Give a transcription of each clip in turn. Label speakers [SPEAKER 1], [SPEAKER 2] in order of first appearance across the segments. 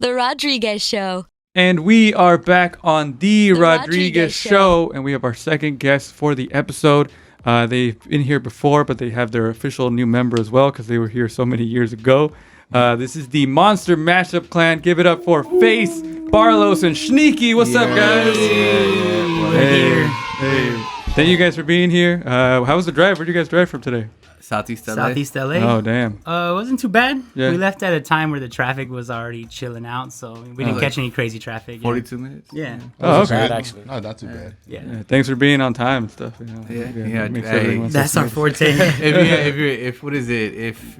[SPEAKER 1] The Rodriguez Show.
[SPEAKER 2] And we are back on The Rodriguez Show, and we have our second guest for the episode. They've been here before, but they have their official new member as well because they were here so many years ago. This is the Monster Mashup Clan. Give it up for Face, Barlows, and Sneaky. What's up, guys? Hey. Thank you guys for being here. How was the drive? Where did you guys drive from today?
[SPEAKER 3] Southeast LA.
[SPEAKER 4] Southeast LA.
[SPEAKER 2] Oh, damn.
[SPEAKER 4] It wasn't too bad.
[SPEAKER 2] Yeah.
[SPEAKER 4] We left at a time where the traffic was already chilling out, so we didn't catch any crazy traffic.
[SPEAKER 3] 42 minutes.
[SPEAKER 4] Yeah.
[SPEAKER 2] Oh, okay.
[SPEAKER 5] Bad, actually. No, not too bad.
[SPEAKER 4] Yeah.
[SPEAKER 2] Thanks for being on time and stuff. You know.
[SPEAKER 3] Yeah.
[SPEAKER 2] Makes
[SPEAKER 3] Hey,
[SPEAKER 2] everyone
[SPEAKER 4] That's our forte.
[SPEAKER 3] if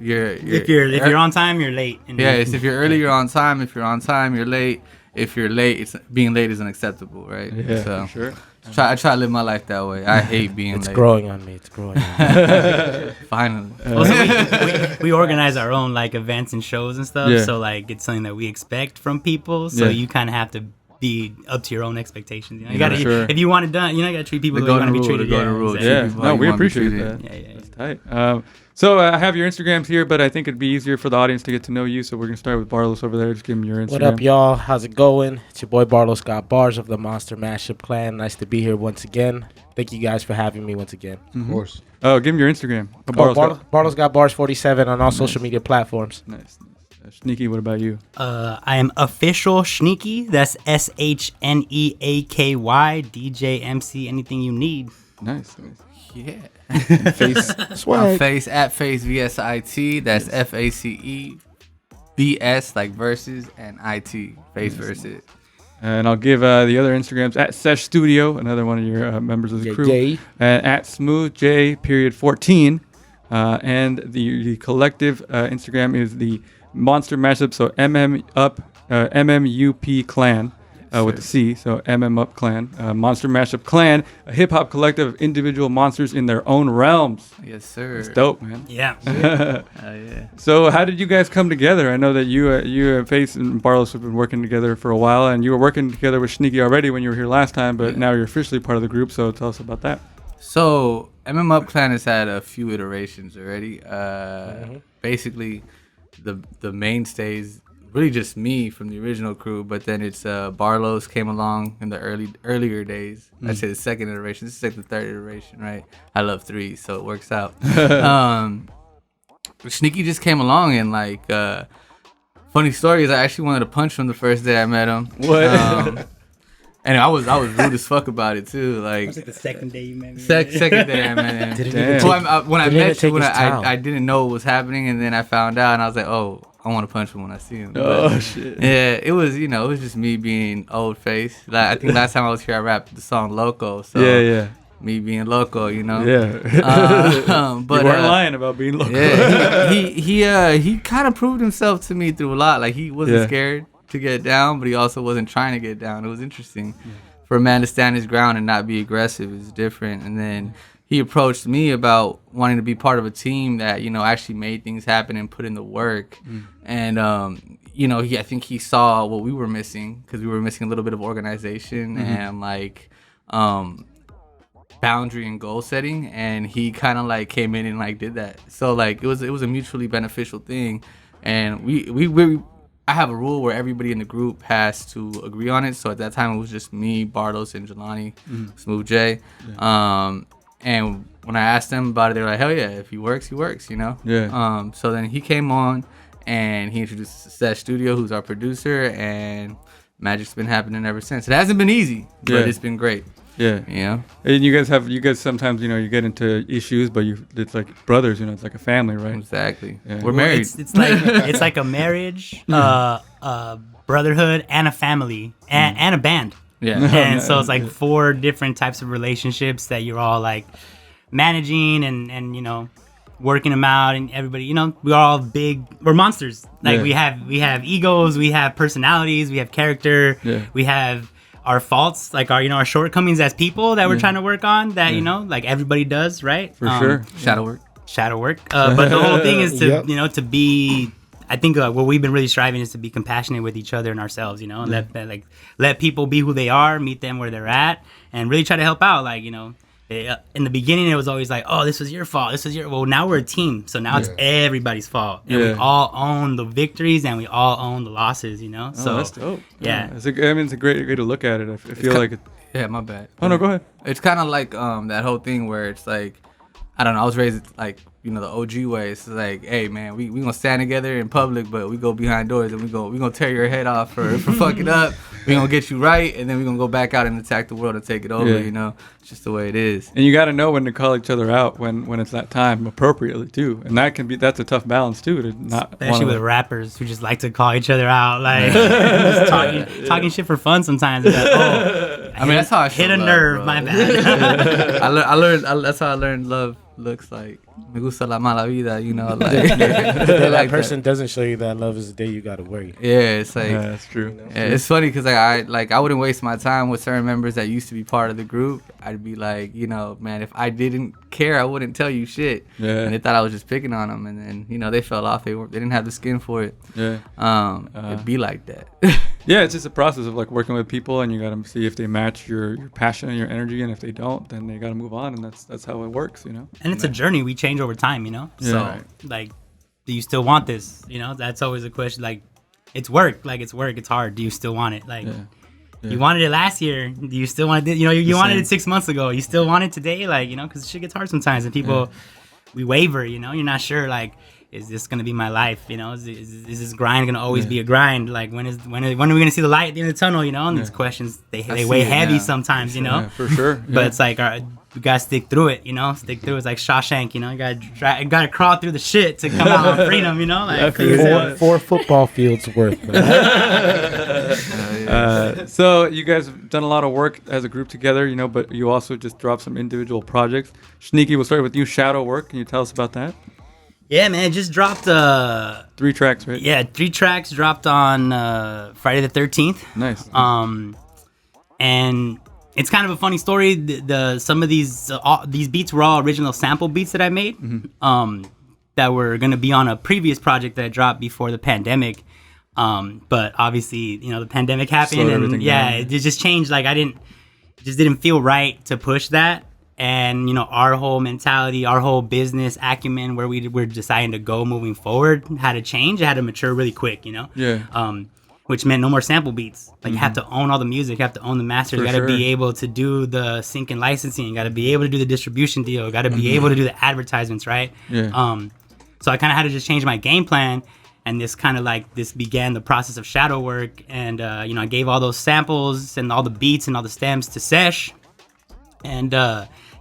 [SPEAKER 4] If you're on time, you're late. And
[SPEAKER 3] if you're early, you're on time. If you're on time, you're late. If you're late, being late is unacceptable, right?
[SPEAKER 2] Yeah,
[SPEAKER 3] so,
[SPEAKER 2] for sure.
[SPEAKER 3] I try to live my life that way. I hate being
[SPEAKER 5] It's
[SPEAKER 3] late.
[SPEAKER 5] growing on me. It's growing on me.
[SPEAKER 3] Finally.
[SPEAKER 4] Also, we organize our own like events and shows and stuff.
[SPEAKER 2] Yeah.
[SPEAKER 4] So like it's something that we expect from people. So you kind of have to be up to your own expectations. You know, you gotta
[SPEAKER 2] sure.
[SPEAKER 4] if you want it done, you gotta treat people
[SPEAKER 3] The
[SPEAKER 4] the way you want to
[SPEAKER 3] golden
[SPEAKER 4] be treated.
[SPEAKER 3] rule, the golden rule.
[SPEAKER 4] exactly.
[SPEAKER 2] Yeah,
[SPEAKER 3] people how
[SPEAKER 2] no,
[SPEAKER 3] you
[SPEAKER 2] we
[SPEAKER 3] wanna be
[SPEAKER 2] appreciate
[SPEAKER 3] treated.
[SPEAKER 2] that.
[SPEAKER 4] Yeah.
[SPEAKER 2] That's tight. So I have your Instagrams here, but I think it'd be easier for the audience to get to know you. So we're gonna start with Barlows over there. Just give him your Instagram.
[SPEAKER 5] What up, y'all? How's it going? It's your boy Barlow Scott Bars of the Monster Mashup Clan. Nice to be here once again. Thank you guys for having me once again.
[SPEAKER 2] Mhm.
[SPEAKER 6] Of course.
[SPEAKER 2] Oh, give him your Instagram.
[SPEAKER 5] Barlow's got Bars 47 on all social media platforms.
[SPEAKER 2] Nice. Sneaky, what about you?
[SPEAKER 4] I am official Sneaky. That's SHNEAKY DJ MC. Anything you need.
[SPEAKER 2] Nice.
[SPEAKER 3] Yeah.
[SPEAKER 5] Face
[SPEAKER 3] On
[SPEAKER 5] swag.
[SPEAKER 3] face at face VSIT. That's FACE VS like versus and IT face versus.
[SPEAKER 2] And I'll give the other Instagrams at Sesh Studio, another one of your members of the crew,
[SPEAKER 5] Yay.
[SPEAKER 2] and at SmoothJ.14. And the collective Instagram is the Monster Mashup, so MMUP Clan with the C, so MM Clan. Monster Mashup Clan, a hip hop collective of individual monsters in their own realms.
[SPEAKER 3] Yes, sir.
[SPEAKER 2] It's dope, man.
[SPEAKER 4] Yeah.
[SPEAKER 3] Yeah.
[SPEAKER 2] So how did you guys come together? I know that you Face and Barlows have been working together for a while, and you were working together with Sneaky already when you were here last time, but now you're officially part of the group, so tell us about that.
[SPEAKER 3] So MM Up Clan has had a few iterations already. Basically, the mainstays really just me from the original crew, but then it's Barlows came along in the earlier days. I'd say the second iteration. This is like the third iteration, right? I love three, so it works out. Sneaky just came along and like funny story is I actually wanted to punch him the first day I met him.
[SPEAKER 2] What?
[SPEAKER 3] And I was rude as fuck about it too. Like
[SPEAKER 4] Was it the second day you met me?
[SPEAKER 3] second day I met him.
[SPEAKER 5] Didn't
[SPEAKER 2] Damn.
[SPEAKER 5] even
[SPEAKER 3] So
[SPEAKER 5] take,
[SPEAKER 3] when I
[SPEAKER 5] didn't even
[SPEAKER 3] met you,
[SPEAKER 5] take
[SPEAKER 3] when
[SPEAKER 5] his
[SPEAKER 3] I
[SPEAKER 5] towel.
[SPEAKER 3] didn't know what was happening, and then I found out, and I was like, oh, I want to punch him when I see him.
[SPEAKER 2] Oh,
[SPEAKER 3] But,
[SPEAKER 2] shit.
[SPEAKER 3] yeah, it was it was just me being old face. Like I think last time I was here, I rapped the song Loco. So
[SPEAKER 2] Yeah.
[SPEAKER 3] me being loco, you know.
[SPEAKER 2] Yeah.
[SPEAKER 3] But
[SPEAKER 2] you weren't lying about being local.
[SPEAKER 3] yeah, he kind of proved himself to me through a lot. Like he wasn't
[SPEAKER 2] Yeah.
[SPEAKER 3] scared to get down, but he also wasn't trying to get down. It was interesting. For a man to stand his ground and not be aggressive is different. And then he approached me about wanting to be part of a team that actually made things happen and put in the work. And I think he saw what we were missing because we were missing a little bit of organization and like boundary and goal setting, and he kind of like came in and like did that. So like it was a mutually beneficial thing, and I have a rule where everybody in the group has to agree on it. So at that time it was just me, Barlos, and Jelani, Smooth J. And when I asked them about it, they were like, hell yeah, if he works, he works,
[SPEAKER 2] Yeah.
[SPEAKER 3] So then he came on and he introduced Sesh Studio, who's our producer, and magic's been happening ever since. It hasn't been easy, but it's been great.
[SPEAKER 2] Yeah. And you guys sometimes, you get into issues, but it's like brothers, it's like a family, right?
[SPEAKER 3] Exactly.
[SPEAKER 2] Yeah.
[SPEAKER 3] We're married.
[SPEAKER 4] It's like a marriage, brotherhood, and a family, and a band.
[SPEAKER 3] Yeah.
[SPEAKER 4] And so it's like 4 different types of relationships that you're all like managing and working them out, and everybody, we're monsters. Like
[SPEAKER 2] Yeah.
[SPEAKER 4] we have egos, we have personalities, we have character,
[SPEAKER 2] Yeah.
[SPEAKER 4] we have our faults, like our shortcomings as people that we're trying to work on, that like everybody does, right?
[SPEAKER 2] For sure.
[SPEAKER 3] Shadow work.
[SPEAKER 4] But the whole thing is to
[SPEAKER 5] Yep.
[SPEAKER 4] to be, I think what we've been really striving is to be compassionate with each other and ourselves, and let people be who they are, meet them where they're at, and really try to help out. Like in the beginning it was always like, oh, this was your fault, well, now we're a team, so now it's everybody's fault, and we all own the victories and we all own the losses, so
[SPEAKER 2] that's dope.
[SPEAKER 4] Yeah.
[SPEAKER 2] It's a great way to look at it. I feel like it.
[SPEAKER 3] Yeah, my bad.
[SPEAKER 2] Oh no, go ahead.
[SPEAKER 3] It's kind of like that whole thing where it's like, I don't know, I was raised like, the OG way. It's like, hey man, we gonna stand together in public, but we go behind doors and we gonna tear your head off for fucking up. We gonna get you right, and then we gonna go back out and attack the world and take it over. It's just the way it is.
[SPEAKER 2] And you got to know when to call each other out when it's that time appropriately too, and that's a tough balance too, to not
[SPEAKER 4] especially with rappers who just like to call each other out, like just talking shit for fun sometimes. Like,
[SPEAKER 3] that's how I
[SPEAKER 4] hit a
[SPEAKER 3] love,
[SPEAKER 4] nerve.
[SPEAKER 3] bro.
[SPEAKER 4] My bad.
[SPEAKER 3] I learned. That's how I learned love looks like. Me gusta la mala vida, like.
[SPEAKER 5] The day that person doesn't show you that love is the day you gotta worry.
[SPEAKER 3] Yeah, it's like.
[SPEAKER 2] Yeah, that's true.
[SPEAKER 3] Yeah, it's funny because I wouldn't waste my time with certain members that used to be part of the group. I'd be like, man, if I didn't care, I wouldn't tell you shit.
[SPEAKER 2] Yeah.
[SPEAKER 3] And they thought I was just picking on them, and then they fell off. They didn't have the skin for it.
[SPEAKER 2] Yeah.
[SPEAKER 3] It'd be like that.
[SPEAKER 2] Yeah, it's just a process of like working with people, and you got to see if they match your passion and your energy, and if they don't, then they got to move on, and that's how it works,
[SPEAKER 4] And it's a journey. We change over time, So like, do you still want this? That's always a question. Like, it's work. It's hard. Do you still want it? Like, you wanted it last year. Do you still want it? You wanted it 6 months ago. You still want it today? Like, because shit gets hard sometimes, and people we waver. You're not sure. Like, is this gonna be my life? Is this grind gonna always be a grind? Like, when are we gonna see the light at the end of the tunnel? And these questions they weigh heavy sometimes.
[SPEAKER 2] Yeah, for sure.
[SPEAKER 4] But it's like, we gotta stick through it. Stick through it. It's like Shawshank. You gotta crawl through the shit to come out on freedom. Like
[SPEAKER 5] Four football fields worth.
[SPEAKER 2] So you guys have done a lot of work as a group together, but you also just dropped some individual projects. Sneaky, we'll start with you. Shadow Work. Can you tell us about that?
[SPEAKER 4] Yeah, man, just dropped
[SPEAKER 2] 3 tracks, right?
[SPEAKER 4] Yeah, 3 tracks dropped on Friday the 13th.
[SPEAKER 2] Nice.
[SPEAKER 4] And it's kind of a funny story. Some of these beats were all original sample beats that I made. That were gonna be on a previous project that I dropped before the pandemic. But obviously, the pandemic happened, and it just changed. Like, it just didn't feel right to push that. And our whole mentality, our whole business acumen, where we're deciding to go moving forward, had to change. It had to mature really quick, which meant no more sample beats. Like, you have to own all the music, you have to own the masters, you got to be able to do the sync and licensing, you got to be able to do the distribution deal, you got to be able to do the advertisements, right? So I kind of had to just change my game plan. And this began the process of Shadow Work. And, I gave all those samples and all the beats and all the stems to Sesh. And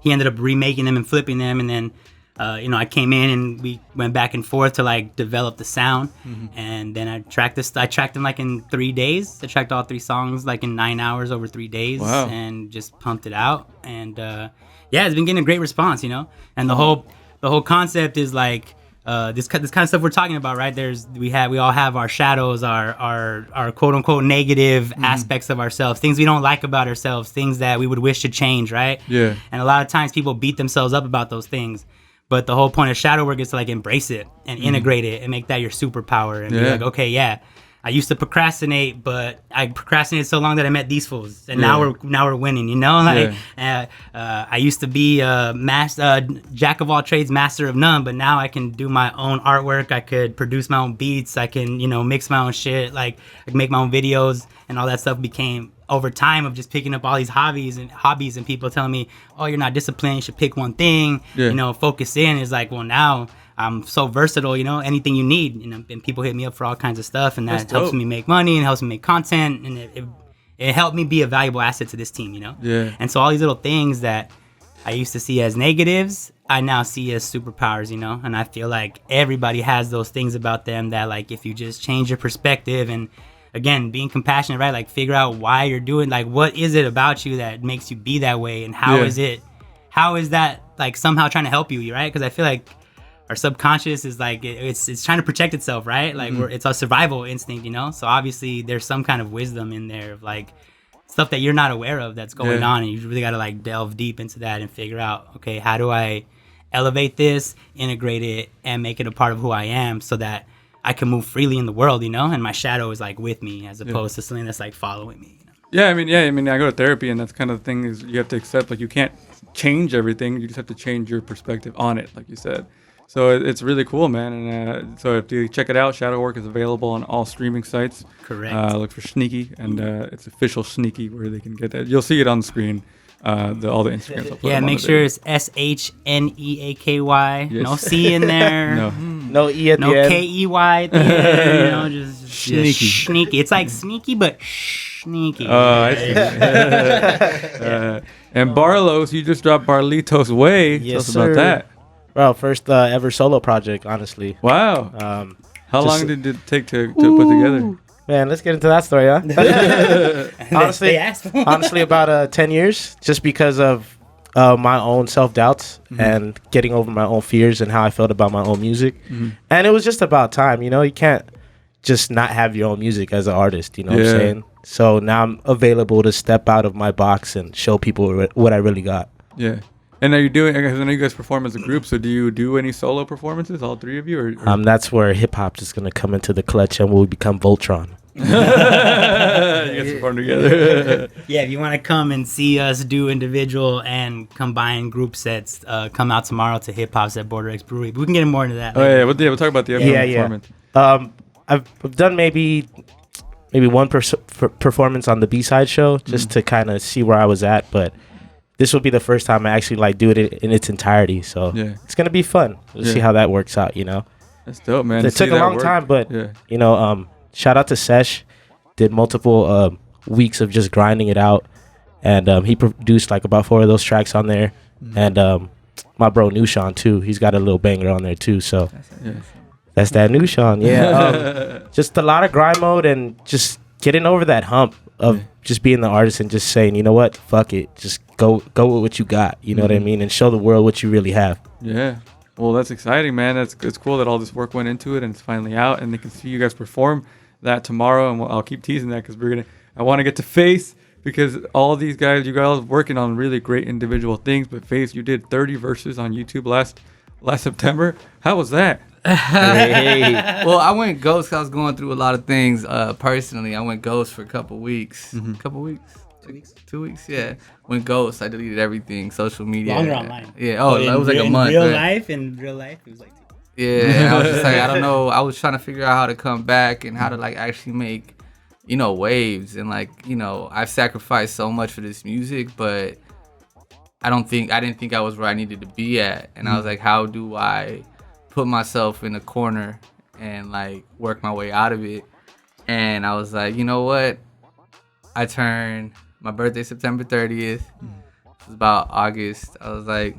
[SPEAKER 4] he ended up remaking them and flipping them. And then, I came in and we went back and forth to develop the sound. And then I tracked them in 3 days. I tracked all 3 songs in 9 hours over 3 days.
[SPEAKER 2] Wow.
[SPEAKER 4] And just pumped it out. And it's been getting a great response, And the whole concept is this kind of stuff we're talking about, right? We all have our shadows, our quote unquote negative aspects of ourselves, things we don't like about ourselves, things that we would wish to change, right?
[SPEAKER 2] Yeah.
[SPEAKER 4] And a lot of times people beat themselves up about those things. But the whole point of Shadow Work is to embrace it and integrate it and make that your superpower and be like, okay, yeah, I used to procrastinate, but I procrastinated so long that I met these fools, and now we're winning. I used to be a jack of all trades, master of none, but now I can do my own artwork. I could produce my own beats. I can mix my own shit. I can make my own videos, and all that stuff became over time of just picking up all these hobbies and people telling me, oh, you're not disciplined. You should pick one thing. Focus in. Is now I'm so versatile, anything you need, and people hit me up for all kinds of stuff, and that helps me make money and helps me make content, and it helped me be a valuable asset to this team,
[SPEAKER 2] Yeah.
[SPEAKER 4] And so all these little things that I used to see as negatives, I now see as superpowers, and I feel like everybody has those things about them that if you just change your perspective and again, being compassionate, right? Figure out why you're doing, what is it about you that makes you be that way, and how is that somehow trying to help you, right? Because I feel like our subconscious is it's trying to protect itself, right? It's a survival instinct, So obviously there's some kind of wisdom in there of stuff that you're not aware of that's going on, and you really got to delve deep into that and figure out, okay, how do I elevate this, integrate it, and make it a part of who I am, so that I can move freely in the world, and my shadow is with me as opposed to something that's following me.
[SPEAKER 2] Yeah, I mean, I go to therapy, and that's kind of the thing is you have to accept, you can't change everything. You just have to change your perspective on it, like you said. So it's really cool, man. And so if you check it out, Shadow Work is available on all streaming sites.
[SPEAKER 4] Correct.
[SPEAKER 2] Look for Sneaky, and it's official Sneaky where they can get that. You'll see it on the screen. All the Instagrams. I'll put
[SPEAKER 4] Yeah,
[SPEAKER 2] them on
[SPEAKER 4] make
[SPEAKER 2] the
[SPEAKER 4] sure
[SPEAKER 2] video.
[SPEAKER 4] it's SHNEAKY.
[SPEAKER 2] Yes.
[SPEAKER 4] No C in there.
[SPEAKER 2] No.
[SPEAKER 5] No E at
[SPEAKER 4] No
[SPEAKER 5] the end.
[SPEAKER 4] KEY at the end. You know, just
[SPEAKER 2] Sneaky.
[SPEAKER 4] sneaky. It's like sneaky, but sneaky.
[SPEAKER 2] I see. And Barlows, you just dropped Barlitos Way. Tell
[SPEAKER 5] Yes,
[SPEAKER 2] us about
[SPEAKER 5] sir.
[SPEAKER 2] that.
[SPEAKER 5] Bro, first ever solo project, honestly.
[SPEAKER 2] Wow. How
[SPEAKER 5] just-
[SPEAKER 2] long did it take to put together?
[SPEAKER 5] Man, let's get into that story, huh? honestly,
[SPEAKER 4] They asked for it.
[SPEAKER 5] honestly, about 10 years, just because of my own self-doubts and getting over my own fears and how I felt about my own music. And it was just about time, you know? You can't just not have your own music as an artist, you know what I'm
[SPEAKER 2] Yeah.
[SPEAKER 5] saying? So now I'm available to step out of my box and show people what I really got.
[SPEAKER 2] Yeah. And are you doing, because I know you guys perform as a group, so do you do any solo performances, all three of you? Or
[SPEAKER 5] That's where hip-hop is going to come into the clutch and we'll become Voltron.
[SPEAKER 2] you guys perform together?
[SPEAKER 4] Yeah, if you want to come and see us do individual and combine group sets, come out tomorrow to Hip Hop's at Border X Brewery. We can get more into that.
[SPEAKER 2] Oh,
[SPEAKER 4] later.
[SPEAKER 2] yeah. We'll talk about the upcoming performance.
[SPEAKER 5] I've done maybe one performance on the B-side show just to kind of see where I was at, but this will be the first time I actually like do it in its entirety. So
[SPEAKER 2] Yeah.
[SPEAKER 5] it's gonna be fun. We'll see how that works out. You know,
[SPEAKER 2] That's dope, man.
[SPEAKER 5] it
[SPEAKER 2] To see
[SPEAKER 5] took a
[SPEAKER 2] that
[SPEAKER 5] long
[SPEAKER 2] work.
[SPEAKER 5] time, but
[SPEAKER 2] Yeah.
[SPEAKER 5] you know, shout out to Sesh. Did multiple weeks of just grinding it out, and he produced like about 4 of those tracks on there, and my bro Nushan too. He's got a little banger on there too. So
[SPEAKER 2] Yeah.
[SPEAKER 5] that's that Nushan. Yeah, just a lot of grind mode and just getting over that hump of just being the artist and just saying, you know what, fuck it, just go with what you got. You know what I mean, and show the world what you really have.
[SPEAKER 2] Yeah. Well, that's exciting, man. It's cool that all this work went into it and it's finally out, and they can see you guys perform that tomorrow. And I'll keep teasing that because I want to get to Face, because all these guys, you guys working on really great individual things. But Face, you did 30 verses on YouTube last September. How was that?
[SPEAKER 3] Well, I went ghost 'cause I was going through a lot of things personally. I went ghost for a couple weeks. 2 weeks, yeah. Went ghost. I deleted everything, social media.
[SPEAKER 4] Longer online.
[SPEAKER 3] Yeah. Oh,
[SPEAKER 4] But
[SPEAKER 3] that was like a month.
[SPEAKER 4] In real
[SPEAKER 3] right?
[SPEAKER 4] life, it was like 2
[SPEAKER 3] Yeah, I was just like, I don't know. I was trying to figure out how to come back and how to like actually make, waves. And like, I've sacrificed so much for this music, but I didn't think I was where I needed to be at. And I was like, how do I put myself in a corner and like work my way out of it? And I was like, you know what? I turned my birthday September 30th. It was about August. I was like,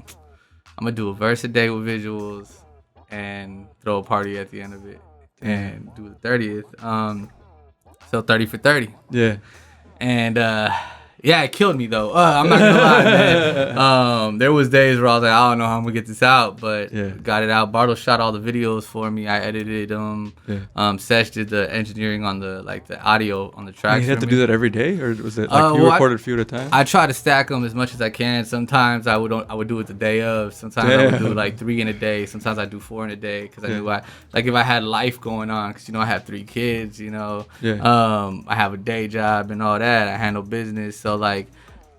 [SPEAKER 3] I'm gonna do a verse a day with visuals and throw a party at the end of it and do the 30th. So 30 for 30.
[SPEAKER 2] Yeah.
[SPEAKER 3] And yeah, it killed me though. I'm not gonna lie, man. There was days where I was like, I don't know how I'm gonna get this out, but got it out. Barlow shot all the videos for me. I edited them. Sesh did the engineering on the audio on the tracks.
[SPEAKER 2] You have to do that every day, or was it like you
[SPEAKER 3] well,
[SPEAKER 2] recorded a few at a time?
[SPEAKER 3] I try to stack them as much as I can. Sometimes I would do it the day of. Sometimes I would do like 3 in a day. Sometimes I do 4 in a day because I knew if I had life going on, because I have 3 kids. I have a day job and all that. I handle business, so like.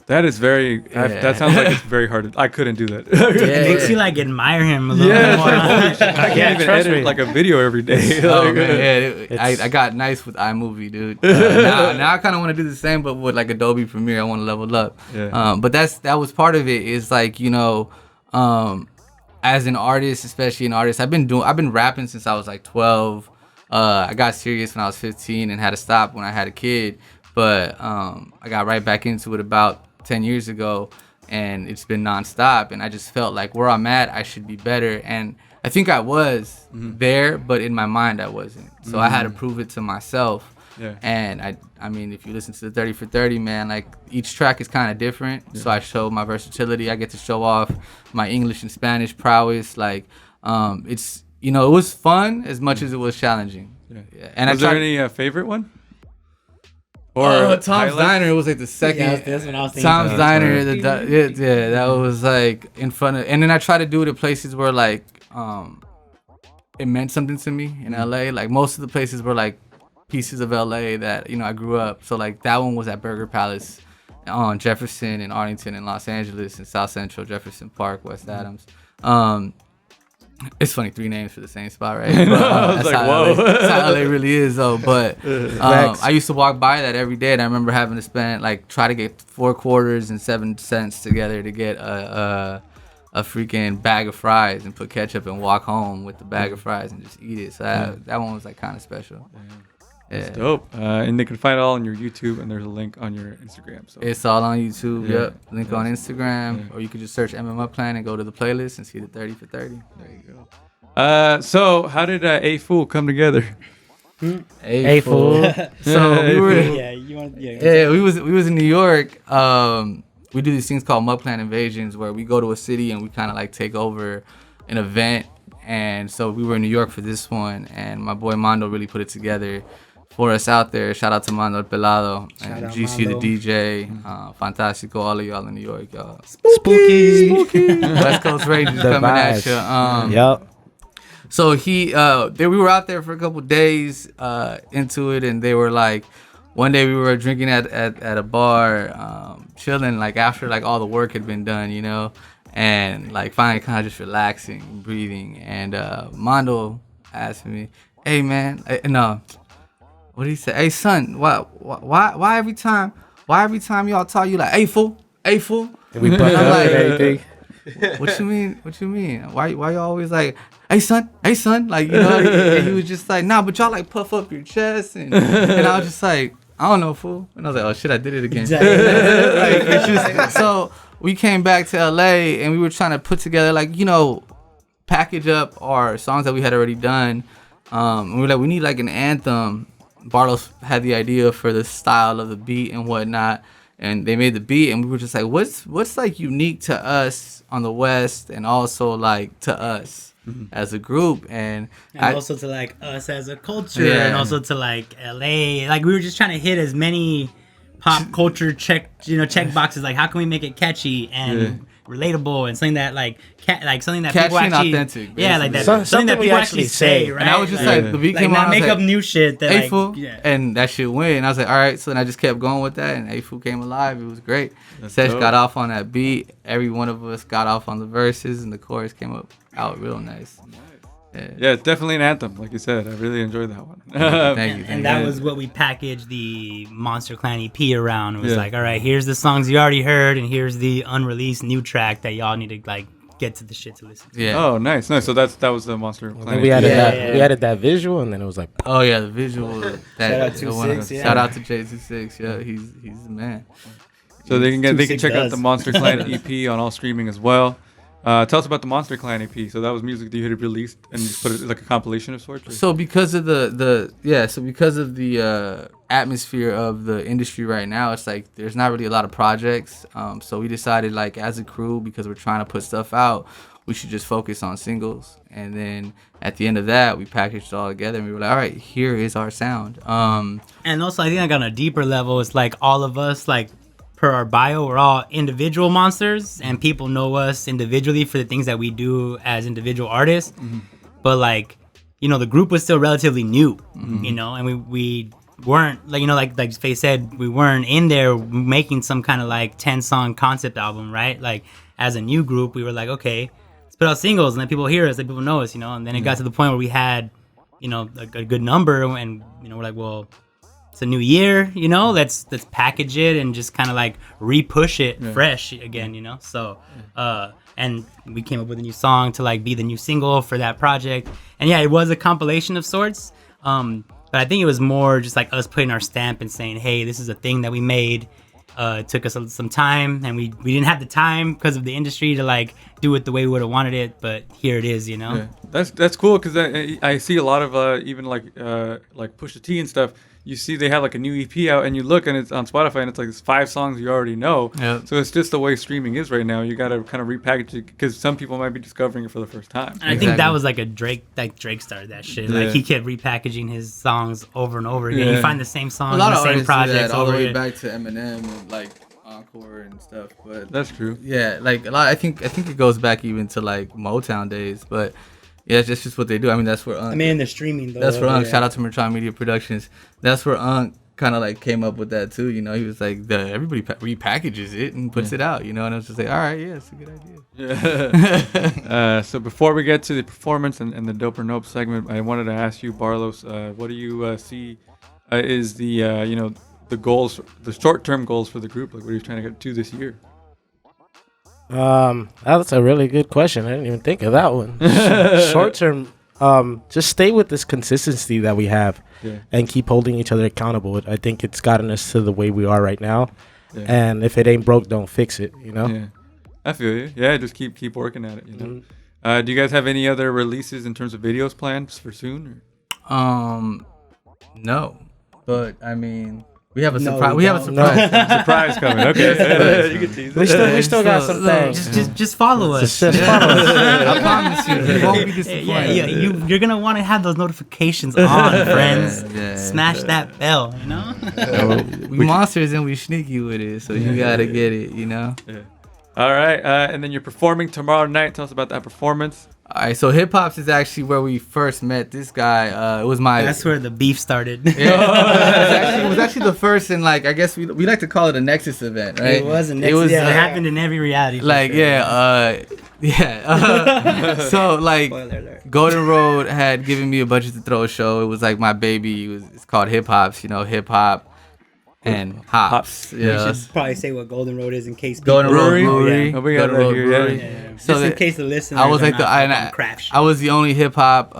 [SPEAKER 2] That is very. That sounds like it's very hard. I couldn't do that.
[SPEAKER 4] It makes you like admire him a little bit more.
[SPEAKER 2] I can't even
[SPEAKER 5] trust
[SPEAKER 2] edit
[SPEAKER 5] me.
[SPEAKER 2] like a video every day.
[SPEAKER 3] Oh man, I got nice with iMovie, dude. Now I kind of want to do the same, but with like Adobe Premiere, I want to level up.
[SPEAKER 2] Yeah.
[SPEAKER 3] But that was part of it. Is like as an artist, especially an artist, I've been rapping since I was like 12. I got serious when I was 15 and had to stop when I had a kid. But I got right back into it about 10 years ago, and it's been nonstop. And I just felt like where I'm at, I should be better. And I think I was there, but in my mind, I wasn't. So I had to prove it to myself.
[SPEAKER 2] Yeah.
[SPEAKER 3] And I mean, if you listen to the 30 for 30, man, like each track is kind of different. Yeah. So I show my versatility. I get to show off my English and Spanish prowess. Like, it's, it was fun as much as it was challenging.
[SPEAKER 2] Yeah.
[SPEAKER 3] And
[SPEAKER 2] was there any favorite one?
[SPEAKER 3] Or Tom's Diner was like the second.
[SPEAKER 4] Yeah, that's what I was thinking.
[SPEAKER 3] Tom's Diner, that was like in front of, and then I try to do it at places where like it meant something to me in LA. Like most of the places were like pieces of LA that I grew up. So like that one was at Burger Palace, on Jefferson and Arlington and Los Angeles and South Central, Jefferson Park, West Adams. It's funny, 3 names for the same spot, right? But,
[SPEAKER 2] I was like, whoa.
[SPEAKER 3] That's how LA really is, though. But I used to walk by that every day, and I remember having to spend, like, try to get 4 quarters and 7 cents together to get a freaking bag of fries and put ketchup and walk home with the bag of fries and just eat it. So that one was, like, kind of special.
[SPEAKER 2] That's dope. And they can find it all on your YouTube, and there's a link on your Instagram. So
[SPEAKER 3] it's all on YouTube. Yep. Link on Instagram, or you could just search MM Plan and go to the playlist and see the 30 for 30.
[SPEAKER 2] There you go. So how did A Fool come together?
[SPEAKER 5] A Fool.
[SPEAKER 3] So we were.
[SPEAKER 4] We
[SPEAKER 3] was in New York. We do these things called Mud Plan Invasions, where we go to a city and we kind of like take over an event. And so we were in New York for this one, and my boy Mondo really put it together for us out there. Shout out to Mando El Pelado and GC
[SPEAKER 4] Mondo.
[SPEAKER 3] the DJ, Fantastico, all of y'all in New York, y'all.
[SPEAKER 5] Spooky.
[SPEAKER 3] West Coast Rangers
[SPEAKER 5] The
[SPEAKER 3] coming
[SPEAKER 5] vibes.
[SPEAKER 3] at you.
[SPEAKER 5] Yep.
[SPEAKER 3] So we were out there for a couple days into it, and they were like, one day we were drinking at a bar, chilling, like after like all the work had been done, you know, and like finally kind of just relaxing, and breathing, and Mondo asked me, "Hey man, what did he say? Hey son, why every time y'all talk, you like, hey fool, hey fool?"
[SPEAKER 5] And we put up
[SPEAKER 3] like,
[SPEAKER 5] and everything.
[SPEAKER 3] What you mean? Why you always like, hey son, like, you know? And he was just like, nah, but y'all like puff up your chest, and I was just like, I don't know, fool. And I was like, oh shit, I did it again.
[SPEAKER 4] Exactly.
[SPEAKER 3] Like, it's just, so we came back to LA and we were trying to put together, like, you know, package up our songs that we had already done. And we were like, we need like an anthem. Barlos had the idea for the style of the beat and whatnot, and they made the beat, and we were just like, what's like unique to us on the West, and also like to us as a group, and
[SPEAKER 4] also to like us as a culture, and also to like LA. Like we were just trying to hit as many pop culture check boxes. Like how can we make it catchy and relatable, and something that like something that
[SPEAKER 3] catchy
[SPEAKER 4] people
[SPEAKER 3] and
[SPEAKER 4] actually,
[SPEAKER 3] authentic,
[SPEAKER 4] yeah, like that,
[SPEAKER 5] Something
[SPEAKER 4] something that
[SPEAKER 5] we
[SPEAKER 4] people
[SPEAKER 5] actually
[SPEAKER 4] actually say, right?
[SPEAKER 3] And I was just like, the beat
[SPEAKER 4] like
[SPEAKER 3] came
[SPEAKER 4] not
[SPEAKER 3] on, I was
[SPEAKER 4] make
[SPEAKER 3] like,
[SPEAKER 4] up new shit that
[SPEAKER 3] hey fool,
[SPEAKER 4] yeah.
[SPEAKER 3] and that shit went, and I was like, all right. So then I just kept going with that, and A-Fool came alive. It was great. Sesh got off on that beat. Every one of us got off on the verses, and the chorus came out real nice.
[SPEAKER 2] Yeah, it's definitely an anthem, like you said. I really enjoyed that one.
[SPEAKER 3] Thank you.
[SPEAKER 4] And that was what we packaged the Monster Clan EP around. It was like, all right, here's the songs you already heard, and here's the unreleased new track that y'all need to like get to the shit to listen to.
[SPEAKER 3] Yeah.
[SPEAKER 2] Oh, nice. So that was the Monster
[SPEAKER 5] And
[SPEAKER 2] Planet.
[SPEAKER 5] we added
[SPEAKER 4] Yeah,
[SPEAKER 5] that.
[SPEAKER 4] yeah.
[SPEAKER 5] We added that visual, and then it was like,
[SPEAKER 3] Oh yeah, the visual.
[SPEAKER 4] Shout out to Six, yeah.
[SPEAKER 3] Shout out to J26. Yeah, he's the man.
[SPEAKER 2] So they can
[SPEAKER 4] 2-6
[SPEAKER 2] check out
[SPEAKER 4] does.
[SPEAKER 2] the Monster Clan EP on all streaming as well. Tell us about the Monster Clan EP. So that was music that you had released and you put it like a compilation of sorts. Or?
[SPEAKER 3] So because of the atmosphere of the industry right now, it's like there's not really a lot of projects. So we decided, like, as a crew, because we're trying to put stuff out, we should just focus on singles. And then at the end of that, we packaged it all together, and we were like, all right, here is our sound.
[SPEAKER 4] And also, I think like on a deeper level, it's like all of us, like per our bio, we're all individual monsters, and people know us individually for the things that we do as individual artists. But like, you know, the group was still relatively new, you know, and we weren't like, you know, like Faye said, we weren't in there making some kind of like 10-song concept album, right? Like as a new group, we were like, okay, let's put out singles and let people hear us, let people know us, you know. And then it got to the point where we had, you know, a good number, and you know, we're like, well, it's a new year, you know, let's package it and just kind of like re-push it fresh again, you know. So and we came up with a new song to like be the new single for that project. And yeah, it was a compilation of sorts, but I think it was more just like us putting our stamp and saying, hey, this is a thing that we made. It took us some time, and we didn't have the time because of the industry to like do it the way we would have wanted it, but here it is, you know.
[SPEAKER 2] Yeah. That's cool, because I see a lot of even like Pusha T and stuff. You see they have like a new EP out, and you look, and it's on Spotify, and it's like 5 songs you already know.
[SPEAKER 3] Yep.
[SPEAKER 2] So it's just the way streaming is right now. You got to kind of repackage it, because some people might be discovering it for the first time.
[SPEAKER 4] And I think that was like Drake started that shit.
[SPEAKER 2] Yeah.
[SPEAKER 4] Like he kept repackaging his songs over and over again.
[SPEAKER 2] Yeah.
[SPEAKER 4] You find the same songs,
[SPEAKER 3] A lot
[SPEAKER 4] the
[SPEAKER 3] of
[SPEAKER 4] same
[SPEAKER 3] artists do
[SPEAKER 4] projects
[SPEAKER 3] that, all the
[SPEAKER 4] over
[SPEAKER 3] way
[SPEAKER 4] again.
[SPEAKER 3] back to Eminem and like Encore and stuff. But
[SPEAKER 2] That's true.
[SPEAKER 3] yeah, like a lot. I think it goes back even to like Motown days. But yeah, that's just what they do. I mean, that's where
[SPEAKER 4] I mean, the streaming though.
[SPEAKER 3] that's where
[SPEAKER 4] yeah.
[SPEAKER 3] Shout out to Merchant Media Productions. That's where kind of like came up with that too. You know, he was like, everybody repackages it and puts it out. You know, and I was just like, all right, yeah, it's a good idea.
[SPEAKER 2] Yeah. So before we get to the performance and the Dope or Nope segment, I wanted to ask you, Barlos, what do you see is the the goals, the short-term goals for the group? Like, what are you trying to get to this year?
[SPEAKER 5] That's a really good question. I didn't even think of that one. Short term, just stay with this consistency that we have, and keep holding each other accountable. I think it's gotten us to the way we are right now. Yeah. And if it ain't broke, don't fix it. You know.
[SPEAKER 2] Yeah, I feel you. Yeah, just keep working at it. You know. Do you guys have any other releases in terms of videos planned for soon? Or?
[SPEAKER 3] No, but I mean. We have a surprise. We have a surprise.
[SPEAKER 2] Surprise coming. Okay, you can tease it.
[SPEAKER 5] We still got some things.
[SPEAKER 4] Just follow us.
[SPEAKER 5] Just follow us.
[SPEAKER 3] I promise you, you won't be disappointed.
[SPEAKER 4] You're gonna want to have those notifications on, friends. Smash that bell, you know.
[SPEAKER 3] We monsters and we sneaky with it, so you gotta get it, you know.
[SPEAKER 2] Yeah. All right, and then you're performing tomorrow night. Tell us about that performance.
[SPEAKER 3] All right, so Hip Hop's is actually where we first met this guy. It was my.
[SPEAKER 4] That's where the beef started.
[SPEAKER 3] Yeah, it was actually the first, and like I guess we like to call it a Nexus event, right?
[SPEAKER 4] It was a Nexus. It happened in every reality.
[SPEAKER 3] Like so like Golden Road had given me a budget to throw a show. It was like my baby. It's called Hip Hop's. You know, hip hop. And hops.
[SPEAKER 4] Yeah. We should probably say what Golden Road is in case people
[SPEAKER 3] Golden Road Brewery.
[SPEAKER 2] Oh, we got it right here. Yeah.
[SPEAKER 4] So just in case the listeners
[SPEAKER 3] I was like
[SPEAKER 4] I
[SPEAKER 3] was the only hip hop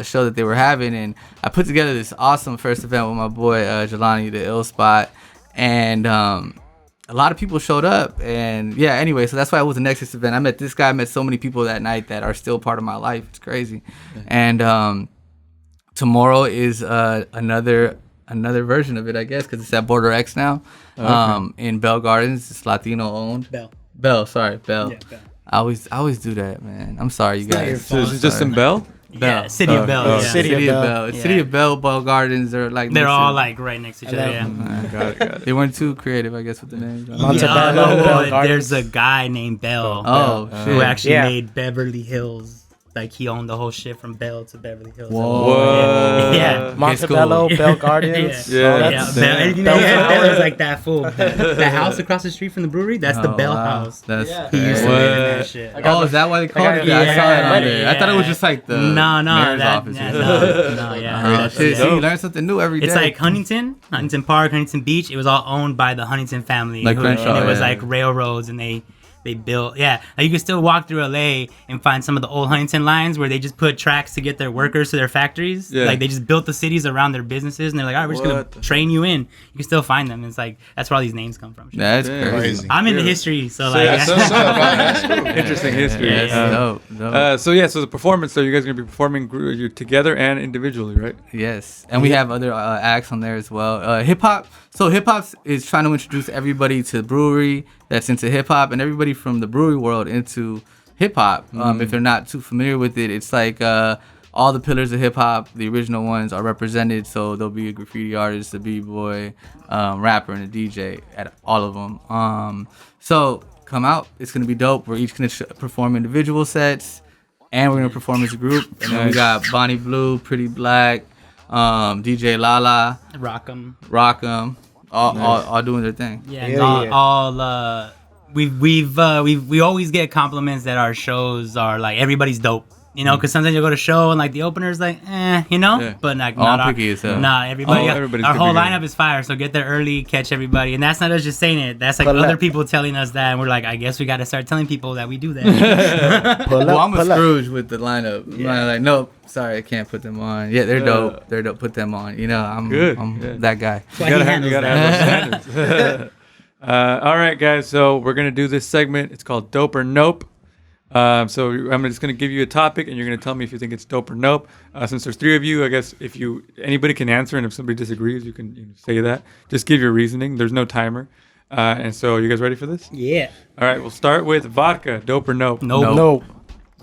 [SPEAKER 3] show that they were having, and I put together this awesome first event with my boy Jelani, the Ill Spot, and a lot of people showed up, and yeah. Anyway, so that's why it was a Nexus event. I met this guy. I met so many people that night that are still part of my life. It's crazy, and tomorrow is another version of it, I guess, because it's at Border X now. In Bell Gardens. It's Latino owned. Bell. Yeah, Bell. I always do that, man. I'm sorry, you guys.
[SPEAKER 2] So is it just in Bell?
[SPEAKER 4] Yeah, City of Bell.
[SPEAKER 3] City of Bell. City of Bell, Bell Gardens. They're all
[SPEAKER 4] like right next to each other. Yeah.
[SPEAKER 3] Got it. They weren't too creative, I guess, with the names.
[SPEAKER 4] There's a guy named Bell. Who actually made Beverly Hills. Like, he owned the whole shit from Bell to Beverly Hills.
[SPEAKER 2] Whoa.
[SPEAKER 4] Yeah.
[SPEAKER 5] Montebello, Bell Gardens.
[SPEAKER 4] Bell is like that fool. The house across the street from the brewery, that's the Bell house. He used to live in that shit.
[SPEAKER 3] Is that why they called it that? I saw it on there. I thought it was just like the mayor's office. See, you learn something new every day.
[SPEAKER 4] It's like Huntington Park, Huntington Beach. It was all owned by the Huntington family.
[SPEAKER 3] Like Crenshaw.
[SPEAKER 4] And it was like railroads, and they built, like you can still walk through LA and find some of the old Huntington lines where they just put tracks to get their workers to their factories. Yeah. Like, they just built the cities around their businesses, and they're like, all right, we're just going to train you in. You can still find them. It's like, that's where all these names come from.
[SPEAKER 3] That's crazy.
[SPEAKER 4] I'm into history, so
[SPEAKER 2] interesting history.
[SPEAKER 3] Dope.
[SPEAKER 2] So the performance, so you guys are going to be performing together and individually, right?
[SPEAKER 3] Yes. And we have other acts on there as well. Hip Hop. So Hip Hop is trying to introduce everybody to the brewery that's into hip hop, and everybody from the brewery world into hip hop. If they're not too familiar with it, it's like all the pillars of hip hop, the original ones, are represented. So there'll be a graffiti artist, a b-boy, rapper, and a DJ at all of them. So come out. It's gonna be dope. We're each gonna perform individual sets, and we're gonna perform as a group. And then we got Bonnie Blue, Pretty Black, DJ Lala, Rock'em. All doing their thing.
[SPEAKER 4] We always get compliments that our shows are like, everybody's dope. You know, because sometimes you go to show and like the opener's like, you know, but like everybody. Our whole lineup is fire, so get there early, catch everybody, and that's not us just saying it. That's like other people telling us that, and we're like, I guess we got to start telling people that we do that.
[SPEAKER 3] I'm a Scrooge with the lineup. I'm like, nope, sorry, I can't put them on. Yeah, they're dope. They're dope. Put them on. You know, I'm that guy.
[SPEAKER 2] You gotta have those standards. All right, guys. So we're gonna do this segment. It's called Dope or Nope. So I'm just going to give you a topic, and you're going to tell me if you think it's dope or nope. Since there's three of you, I guess anybody can answer, and if somebody disagrees, you can say that. Just give your reasoning. There's no timer. And so, you guys ready for this?
[SPEAKER 4] Yeah.
[SPEAKER 2] All right, we'll start with vodka. Dope or nope?
[SPEAKER 5] Nope.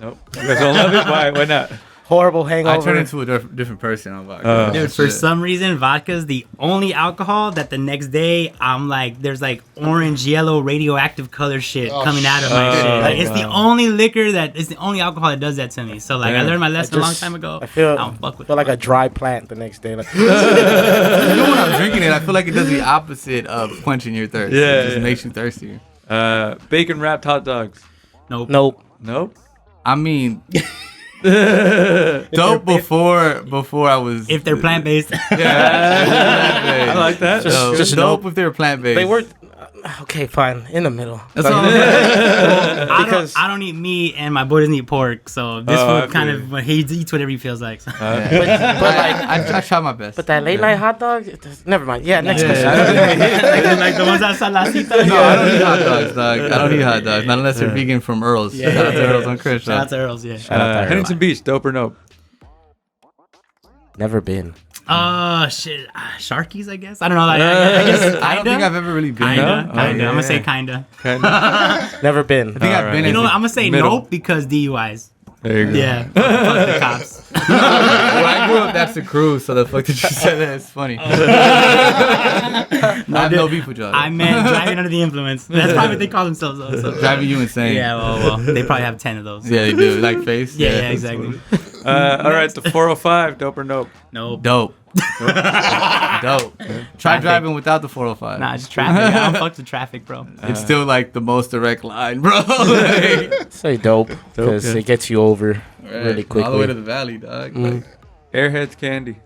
[SPEAKER 2] You guys don't love it? Why not?
[SPEAKER 5] horrible
[SPEAKER 3] I
[SPEAKER 5] hangover.
[SPEAKER 3] turned into a different person on vodka.
[SPEAKER 4] Dude, for some reason, vodka's the only alcohol that the next day I'm like, there's like orange, yellow, radioactive color shit coming out of my shit. Like, it's the only liquor it's the only alcohol that does that to me. So like, I learned my lesson a long time ago.
[SPEAKER 5] I feel
[SPEAKER 4] don't fuck with
[SPEAKER 5] like a
[SPEAKER 4] vodka.
[SPEAKER 5] dry plant the next day. Like,
[SPEAKER 3] You know when I'm drinking it, I feel like it does the opposite of quenching your thirst.
[SPEAKER 2] Yeah,
[SPEAKER 3] It just
[SPEAKER 2] yeah.
[SPEAKER 3] makes you thirstier.
[SPEAKER 2] Bacon wrapped hot dogs.
[SPEAKER 4] Nope.
[SPEAKER 5] nope.
[SPEAKER 2] Nope.
[SPEAKER 3] I mean, dope before I was.
[SPEAKER 4] If they're plant based.
[SPEAKER 2] I like that.
[SPEAKER 5] Just
[SPEAKER 3] dope
[SPEAKER 5] nope.
[SPEAKER 3] if they're plant based.
[SPEAKER 5] They were okay. Fine, in the middle.
[SPEAKER 3] That's all I'm saying.
[SPEAKER 5] Because-
[SPEAKER 4] I don't eat meat and my boy doesn't eat pork, so this
[SPEAKER 2] I
[SPEAKER 4] food kind
[SPEAKER 2] feel
[SPEAKER 4] of he eats whatever he feels like. So.
[SPEAKER 5] but like,
[SPEAKER 3] I try my best.
[SPEAKER 5] but that late night hot dog. Never mind. Yeah, next question.
[SPEAKER 4] Like the ones outside La Cita.
[SPEAKER 3] No, I don't eat hot dogs, dog. I don't eat hot dogs, not unless they're vegan from Earl's.
[SPEAKER 4] Yeah.
[SPEAKER 3] Shout out to Earl's on Chris.
[SPEAKER 4] Shout out to Earl's, yeah.
[SPEAKER 5] Shout out to
[SPEAKER 2] Huntington Beach, dope or nope?
[SPEAKER 5] Never been.
[SPEAKER 4] Shit. Sharkies, I guess. I don't know. I guess kinda.
[SPEAKER 3] I don't think I've ever really been.
[SPEAKER 4] Kinda.
[SPEAKER 2] No?
[SPEAKER 4] Kinda.
[SPEAKER 2] Oh,
[SPEAKER 4] I'm gonna say
[SPEAKER 2] yeah.
[SPEAKER 4] kinda.
[SPEAKER 5] Never been.
[SPEAKER 3] I think I've been.
[SPEAKER 4] You know
[SPEAKER 3] as
[SPEAKER 4] what?
[SPEAKER 3] a-
[SPEAKER 4] I'm gonna say
[SPEAKER 2] Middle.
[SPEAKER 4] nope because DUIs.
[SPEAKER 2] There you go.
[SPEAKER 4] Yeah. Fuck the cops.
[SPEAKER 3] When I grew up, that's the crew. So the fuck did you say that? It's funny. I have no beef with y'all.
[SPEAKER 4] I meant driving under the influence. That's probably what they call themselves. Though, so.
[SPEAKER 3] driving you insane.
[SPEAKER 4] Yeah, well, they probably have 10 of those.
[SPEAKER 3] Yeah, they do. Like face.
[SPEAKER 4] Yeah, exactly.
[SPEAKER 2] All right, the 405, dope or nope?
[SPEAKER 4] Nope.
[SPEAKER 3] Dope. Dope. Try driving without the 405.
[SPEAKER 4] Nah, it's traffic. I don't fuck the traffic, bro.
[SPEAKER 3] It's still like the most direct line, bro. Like,
[SPEAKER 5] Say dope because
[SPEAKER 2] yeah.
[SPEAKER 5] it gets you over
[SPEAKER 3] right,
[SPEAKER 5] really quickly.
[SPEAKER 3] all the way to the valley, dog. Like,
[SPEAKER 2] Airheads candy.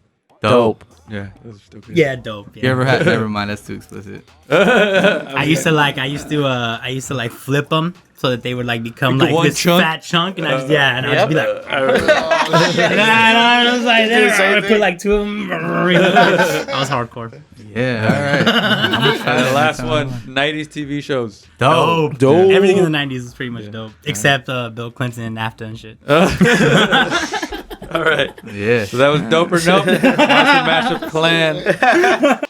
[SPEAKER 5] dope.
[SPEAKER 2] Yeah, those are still good.
[SPEAKER 4] Yeah, dope.
[SPEAKER 3] you
[SPEAKER 4] Yeah.
[SPEAKER 3] ever had? Never mind. That's too explicit.
[SPEAKER 4] I used to like flip them so that they would like become
[SPEAKER 2] Like the
[SPEAKER 4] like
[SPEAKER 2] one
[SPEAKER 4] this
[SPEAKER 2] chunk?
[SPEAKER 4] fat chunk, and I just and I'd just be like,
[SPEAKER 5] Yep.
[SPEAKER 4] and I was like, I would put like two of them. I was hardcore.
[SPEAKER 3] Yeah. All right.
[SPEAKER 2] And the last one, 90s TV shows.
[SPEAKER 3] Dope.
[SPEAKER 5] Dope.
[SPEAKER 4] Everything in the '90s is pretty much dope, except Bill Clinton and NAFTA and shit.
[SPEAKER 2] All right.
[SPEAKER 3] Yeah.
[SPEAKER 2] So that was dope or nope. Awesome Mashup Clan.